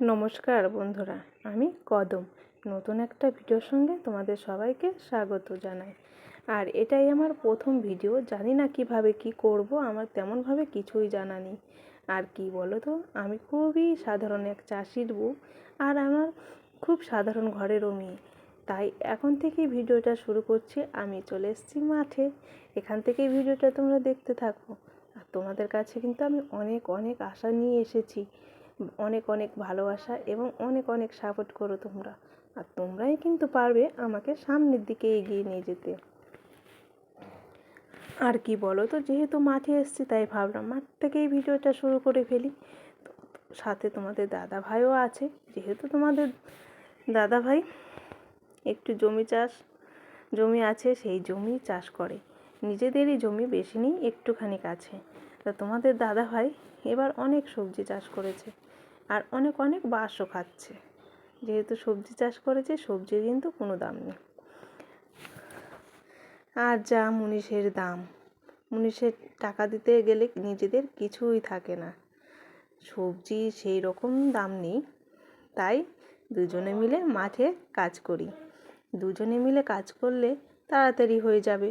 নমস্কার বন্ধুরা, আমি কদম নতুন একটা ভিডিওর সঙ্গে তোমাদের সবাইকে স্বাগত জানাই। আর এটাই আমার প্রথম ভিডিও। জানি না কিভাবে কি করব, আমার তেমনভাবে কিছুই জানা নেই। আর কি বলো তো, আমি খুবই সাধারণ এক চাষির বউ, আর আমার খুব সাধারণ ঘরেরও মেয়ে। তাই এখন থেকেই ভিডিওটা শুরু করছি। আমি চলে এসেছি মাঠে, এখান থেকেই ভিডিওটা তোমরা দেখতে থাকো। আর তোমাদের কাছে কিন্তু আমি অনেক অনেক আশা নিয়ে এসেছি, অনেক অনেক ভালোবাসা এবং অনেক অনেক সাপোর্ট করো তোমরা। আর তোমরাই কিন্তু পারবে আমাকে সামনের দিকে এগিয়ে নিয়ে যেতে। আর কি বলো তো, যেহেতু মাঠে এসেছি তাই ভাবলাম মাঠ থেকেই ভিডিওটা শুরু করে ফেলি। সাথে তোমাদের দাদা ভাইও আছে, যেহেতু তোমাদের দাদা ভাই একটু জমি আছে, সেই জমি চাষ করে। নিজেদেরই জমি, বেশি নেই, একটুখানি আছে। তা তোমাদের দাদা ভাই এবার অনেক সবজি চাষ করেছে, আর অনেক অনেক বাঁশও খাচ্ছে। যেহেতু সবজি চাষ করেছে, সবজির কিন্তু কোনো দাম নেই। আর যা মুনিশের দাম, মুনিশের টাকা দিতে গেলে নিজেদের কিছুই থাকে না। সবজি সেই রকম দাম নেই, তাই দুজনে মিলে মাঠে কাজ করি। দুজনে মিলে কাজ করলে তাড়াতাড়ি হয়ে যাবে।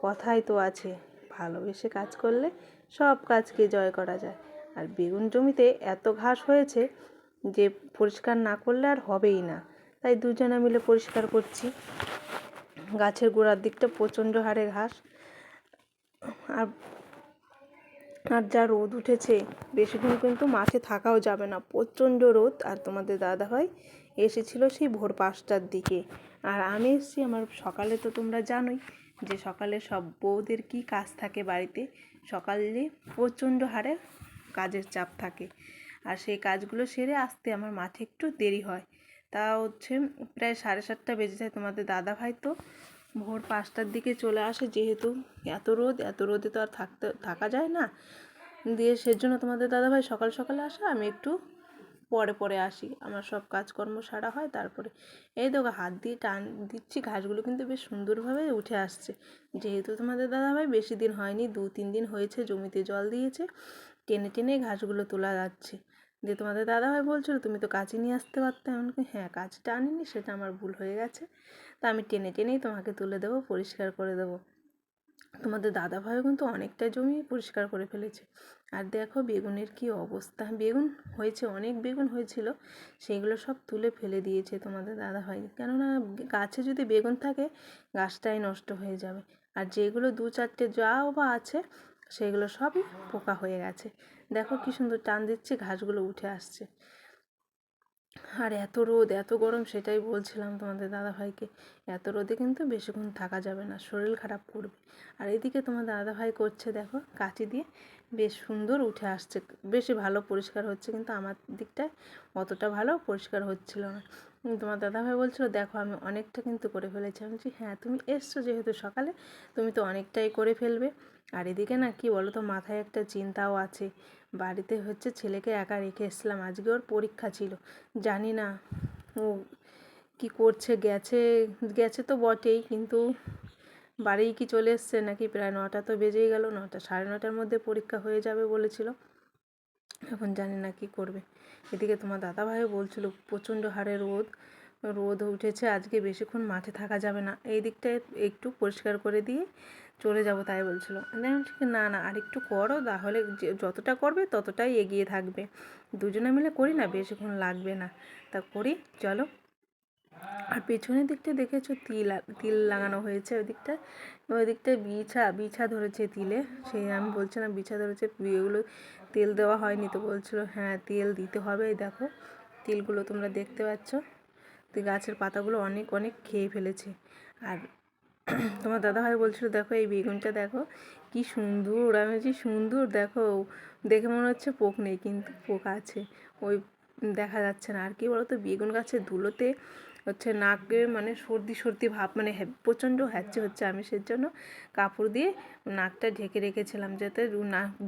কথাই তো আছে, ভালোবেসে কাজ করলে সব কাজকে জয় করা যায়। আর বেগুন জমিতে এত ঘাস হয়েছে যে পরিষ্কার না করলে আর হবেই না, তাই দুজনে মিলে পরিষ্কার করছি। গাছের গোড়ার দিকটা প্রচণ্ড হারে ঘাস। আর আর যা রোদ উঠেছে, বেশিক্ষণ কিন্তু মাঠে থাকাও যাবে না, প্রচণ্ড রোদ। আর তোমাদের দাদাভাই এসেছিল সেই ভোর 5টার দিকে, আর আমি এসেছি আমার সকালে। তো তোমরা জানোই যে সকালে সব বউদের কী কাজ থাকে বাড়িতে। সকালে প্রচণ্ড হারে কাজের চাপ থাকে, আর সেই কাজগুলো সেরে আসতে আমার মাঠে একটু দেরি হয়। তা হচ্ছে প্রায় 7:30 বেজে যায়। তোমাদের দাদাভাই তো ভোর 5টার দিকে চলে আসে, যেহেতু এত রোদে তো আর থাকা যায় না। দিয়ে সেজন্য তোমাদের দাদাভাই সকাল সকালে আসে, আমি একটু পরে পরে আসি। আমার সব কাজকর্ম সারা হয়, তারপরে এই দেখো হাত দিয়ে টান দিচ্ছি, ঘাসগুলো কিন্তু বেশ সুন্দরভাবে উঠে আসছে। যেহেতু তোমাদের দাদাভাই বেশি দিন হয়নি, 2-3 দিন হয়েছে জমিতে জল দিয়েছে, টেনে টেনে ঘাসগুলো তোলা যাচ্ছে। দিয়ে তোমাদের দাদাভাই বলছিল তুমি তো কাঁচি নিয়ে আসতে পারতে। এমনকি হ্যাঁ, কাঁচিটা আনিনি, সেটা আমার ভুল হয়ে গেছে। তা আমি টেনে টেনেই তোমাকে তুলে দেবো, পরিষ্কার করে দেবো। তোমাদের দাদাভাইও কিন্তু অনেকটা জমি পরিষ্কার করে ফেলেছে। আর দেখো বেগুনের কি অবস্থা, বেগুন হয়েছে, অনেক বেগুন হয়েছিল, সেগুলো সব তুলে ফেলে দিয়েছে তোমাদের দাদাভাই। কেননা গাছে যদি বেগুন থাকে, গাছটাই নষ্ট হয়ে যাবে। আর যেগুলো 2-4টে যাও বা আছে, সেগুলো সবই পোকা হয়ে গেছে। দেখো কি সুন্দর টান দিচ্ছে, ঘাসগুলো উঠে আসছে। আর এত রোদ এত গরম, সেটাই বলছিলাম তোমাদের দাদাভাইকে, এত রোদে কিন্তু বেশিক্ষণ থাকা যাবে না, শরীর খারাপ করবে। আর এদিকে তোমার দাদাভাই করছে দেখো কাঁচি দিয়ে, বেশ সুন্দর উঠে আসছে, বেশি ভালো পরিষ্কার হচ্ছে। কিন্তু আমার দিকটায় অতটা ভালো পরিষ্কার হচ্ছিল না। তোমার দাদাভাই বলছিল দেখো আমি অনেকটা কিন্তু করে ফেলেছি। আমি বলছি হ্যাঁ, তুমি এসছো যেহেতু সকালে, তুমি তো অনেকটাই করে ফেলবে। আর এদিকে না কি বলো তো, মাথায় একটা চিন্তাও আছে। বাড়িতে হচ্ছে ছেলেকে একা রেখে এসেছিলাম, আজকে ওর পরীক্ষা ছিল। জানি না ও কী করছে, গেছে তো বটেই, কিন্তু বাড়ি কি চলে এসছে নাকি। প্রায় 9টা তো বেজেই গেল, 9টা 9:30টার মধ্যে পরীক্ষা হয়ে যাবে বলেছিল। এখন জানি না কি করবে। এদিকে তোমার দাদাভাইও বলছিল প্রচণ্ড হারে রোদ উঠেছে, আজকে বেশিক্ষণ মাঠে থাকা যাবে না, এই দিকটায় একটু পরিষ্কার করে দিয়ে চলে যাব, তাই বলছিল। না না, আর একটু করো, তাহলে যতটা করবে ততটাই এগিয়ে থাকবে। দুজনে মিলে করি না, বেশিক্ষণ লাগবে না, তা করি চলো। আর পেছনের দিকটা দেখেছো তিল লাগানো হয়েছে, ওই দিকটায় বিছা ধরেছে তিলে। সেই আমি বলছিলাম বিছা ধরেছে, এগুলো তেল দেওয়া হয়নি, তো বলছিল হ্যাঁ তেল দিতে হবে। এই দেখো তিলগুলো তোমরা দেখতে পাচ্ছ, তো গাছের পাতাগুলো অনেক অনেক খেয়ে ফেলেছে। আর তোমার দাদাভাই বলছিল দেখো এই বেগুনটা দেখো কি সুন্দর। আমি বলছি সুন্দর, দেখো দেখে মনে হচ্ছে পোক নেই, কিন্তু পোক আছে, ওই দেখা যাচ্ছে না। আর কি বলতো, বেগুন গাছের ধুলোতে হচ্ছে নাকে মানে সর্দি সর্দি ভাব, মানে প্রচণ্ড হ্যাচ্ছে হচ্ছে। আমি সেজন্য কাপড় দিয়ে নাকটা ঢেকে রেখেছিলাম, যাতে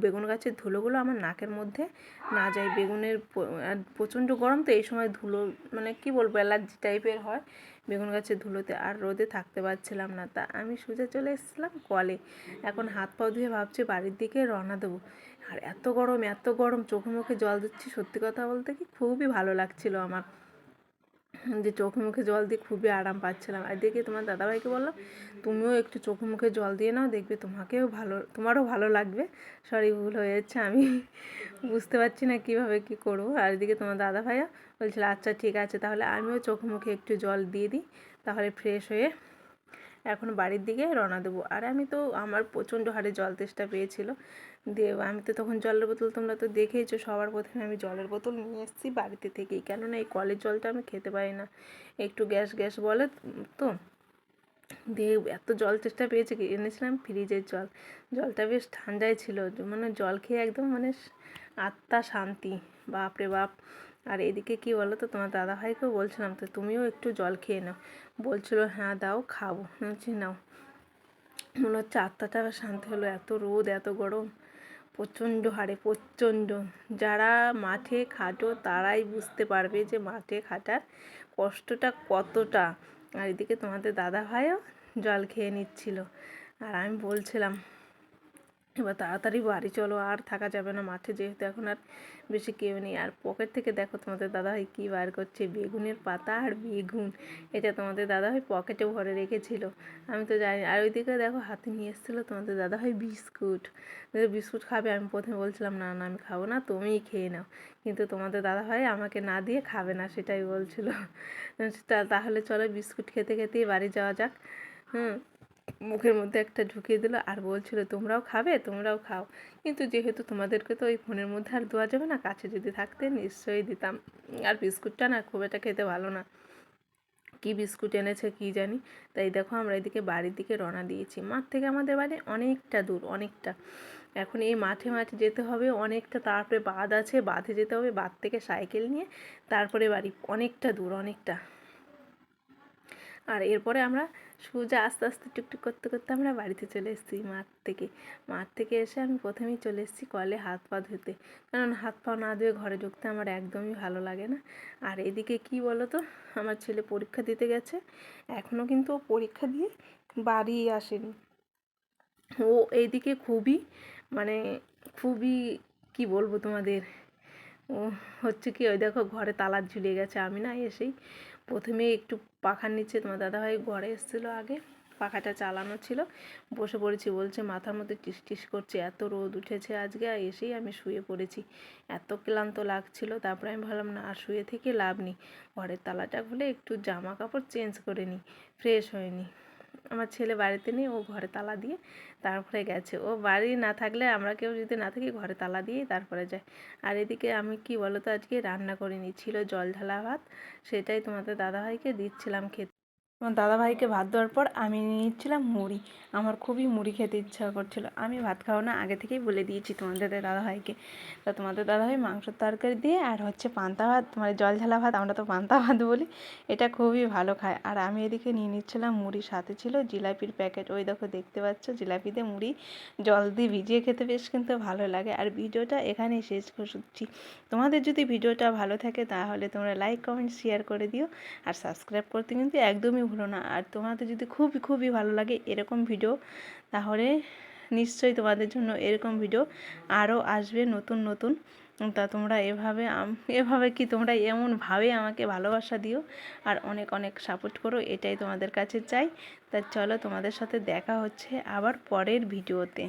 বেগুন গাছের ধুলোগুলো আমার নাকের মধ্যে না যায়। বেগুনের প্রচণ্ড গরম তো, এই সময় ধুলো মানে কি বলবো, অ্যালার্জি টাইপের হয় বেগুন গাছের ধুলোতে। আর রোদে থাকতে পারছিলাম না, তা আমি সোজা চলে এসেছিলাম কলে। এখন হাত পা ধুয়ে ভাবছি বাড়ির দিকে রওনা দেবো। আর এত গরম চোখে মুখে জল দিচ্ছি, সত্যি কথা বলতে কি খুবই ভালো লাগছিল আমার, যে চোখে মুখে জল দিয়ে খুবই আরাম পাচ্ছিলাম। আর দেখে তোমার দাদাভাইকে বললাম তুমিও একটু চোখে মুখে জল দিয়ে নাও, দেখবে তোমারও ভালো লাগবে। সরি, ভুল হয়ে যাচ্ছে, আমি বুঝতে পারছি না কীভাবে কী করবো। আর এদিকে তোমার দাদাভাইও বলছিল আচ্ছা ঠিক আছে, তাহলে আমিও চোখে মুখে একটু জল দিয়ে দিই, তাহলে ফ্রেশ হয়ে এখন বাড়ির দিকে রওনা দেবো। আর আমার প্রচণ্ড হারে জল তেষ্টা পেয়েছিল, দিয়ে আমি তো তখন জলের বোতল, তোমরা তো দেখেইছো, সবার প্রথমে আমি জলের বোতল নিয়ে এসেছি বাড়িতে থেকেই, কেননা এই কলের জলটা আমি খেতে পারি না, একটু গ্যাস গ্যাস বলে তো। দিয়ে এত জল তেষ্টা পেয়েছে কি এনেছিলাম ফ্রিজের জল, জলটা বেশ ঠান্ডাই ছিল, মানে জল খেয়ে একদম মানে আত্মা শান্তি, বাপরে বাপ। আর এদিকে কি বলো তো, তোমার দাদাভাইকেও বলছিলাম তো তুমিও একটু জল খেয়ে নাও, বলছিল হ্যাঁ দাও খাবো, বলছি নাও। মনে হচ্ছে আত্মাটা শান্তি হলো, এত রোদ এত গরম, প্রচণ্ড হারে প্রচণ্ড। যারা মাঠে খাটো তারাই বুঝতে পারবে যে মাঠে খাটার কষ্টটা কতটা। আর এদিকে তোমাদের দাদাভাইও জল খেয়ে নিচ্ছিল, আর আমি বলছিলাম এবার তাড়াতাড়ি বাড়ি চলো, আর থাকা যাবে না মাঠে, যেহেতু এখন আর বেশি কেউ নেই। আর পকেট থেকে দেখো তোমাদের দাদাভাই কী বার করছে, বেগুনের পাতা আর বেগুন, এটা তোমাদের দাদাভাই পকেটে ভরে রেখেছিল, আমি তো জানি। আর ওইদিকে দেখো হাতে নিয়ে এসেছিলো তোমাদের দাদাভাই বিস্কুট, বিস্কুট খাবে। আমি প্রথমে বলছিলাম না না আমি খাবো না, তুমিই খেয়ে নাও, কিন্তু তোমাদের দাদাভাই আমাকে না দিয়ে খাবে না, সেটাই বলছিল। তাহলে চলো বিস্কুট খেতে খেতেই বাড়ি যাওয়া যাক। মুখের মধ্যে একটা ঢুকিয়ে দিল, আর বলছিল তোমরাও খাবে, তোমরাও খাও, কিন্তু যেহেতু তোমাদেরকে তো ওই ফোনের মধ্যে আর দেওয়া যাবে না, কাছে যদি থাকতে নিশ্চয়ই দিতাম। আর বিস্কুটটা না খুব একটা খেতে ভালো না, কি বিস্কুট এনেছে কি জানি। তাই দেখো আমরা এদিকে বাড়ির দিকে রওনা দিয়েছি, মাঠ থেকে আমাদের বাড়ি অনেকটা দূর, অনেকটা। এখন এই মাঠে যেতে হবে অনেকটা, তারপরে বাঁধ আছে, বাঁধে যেতে হবে, বাঁধ থেকে সাইকেল নিয়ে তারপরে বাড়ি, অনেকটা দূর অনেকটা। আর এরপরে আমরা সোজা আস্তে আস্তে টুকটুক করতে করতে আমরা বাড়িতে চলে এসেছি মাঠ থেকে এসে আমি প্রথমেই চলে এসেছি কলে হাত পা ধুতে, কারণ হাত পা না ধুয়ে ঘরে ঢুকতে আমার একদমই ভালো লাগে না। আর এদিকে কি বলো তো, আমার ছেলে পরীক্ষা দিতে গেছে, এখনও কিন্তু ও পরীক্ষা দিয়ে বাড়ি আসেনি। ও এইদিকে মানে খুবই কি বলবো তোমাদের, ও হচ্ছে কি ওই দেখো ঘরে তালা ঝুলিয়ে গেছে। আমি না এসেই প্রথমে একটু পাখার নিচে, তোমার দাদাভাই ঘরে এসেছিলো আগে, পাখাটা চালানো ছিল, বসে পড়েছি, বলছে মাথার মধ্যে টিস টিস করছে, এত রোদ উঠেছে আজকে। এসেই আমি শুয়ে পড়েছি, এত ক্লান্ত লাগছিল। তারপরে আমি ভাবলাম না আর শুয়ে থেকে লাভ নেই, ঘরের তালাটা খুলে একটু জামা কাপড় চেঞ্জ করে নিই, ফ্রেশ হয়ে নিই। আমার ছেলে বাড়িতে নেই, ও ঘরে তালা দিয়ে তারপরে গেছে, ও বাড়ি না থাকলে আমরা কেউ যদি না থাকি ঘরে তালা দিয়েই তারপরে যায়। আর এদিকে আমি কি বলো তো আজকে রান্না করিনি, ছিল জল ঢালা ভাত, সেটাই তোমাদের দাদাভাইকে দিচ্ছিলাম খেতে। আমার দাদাভাইকে ভাত দেওয়ার পর আমি নিচ্ছিলাম মুড়ি, আমার খুবই মুড়ি খেতে ইচ্ছা করছিল। আমি ভাত খাওয়া না আগে থেকেই বলে দিয়েছি তোমাদের দাদাভাইকে। তা তোমাদের দাদাভাই মাংসের তরকারি দিয়ে আর হচ্ছে পান্তা ভাত, মানে জল ঝালা ভাত, আমরা তো পান্তা ভাত বলি, এটা খুবই ভালো খায়। আর আমি এদিকে নিয়ে নিচ্ছিলাম মুড়ি, সাথে ছিল জিলাপির প্যাকেট, ওই দেখো দেখতে পাচ্ছ জিলাপিতে মুড়ি জল দিয়ে ভিজিয়ে খেতে বেশ কিন্তু ভালো লাগে। আর ভিডিওটা এখানেই শেষ করছি। তোমাদের যদি ভিডিওটা ভালো থাকে তাহলে তোমরা লাইক কমেন্ট শেয়ার করে দিও, আর সাবস্ক্রাইব করতে কিন্তু একদমই ভুলো না। আর তোমাদের যদি খুবই খুবই ভালো লাগে এরকম ভিডিও, তাহলে নিশ্চয়ই তোমাদের জন্য এরকম ভিডিও আরও আসবে নতুন নতুন। তা তোমরা এভাবে কি তোমরা এমনভাবে আমাকে ভালোবাসা দিও আর অনেক অনেক সাপোর্ট করো, এটাই তোমাদের কাছে চাই। তা চলো তোমাদের সাথে দেখা হচ্ছে আবার পরের ভিডিওতে।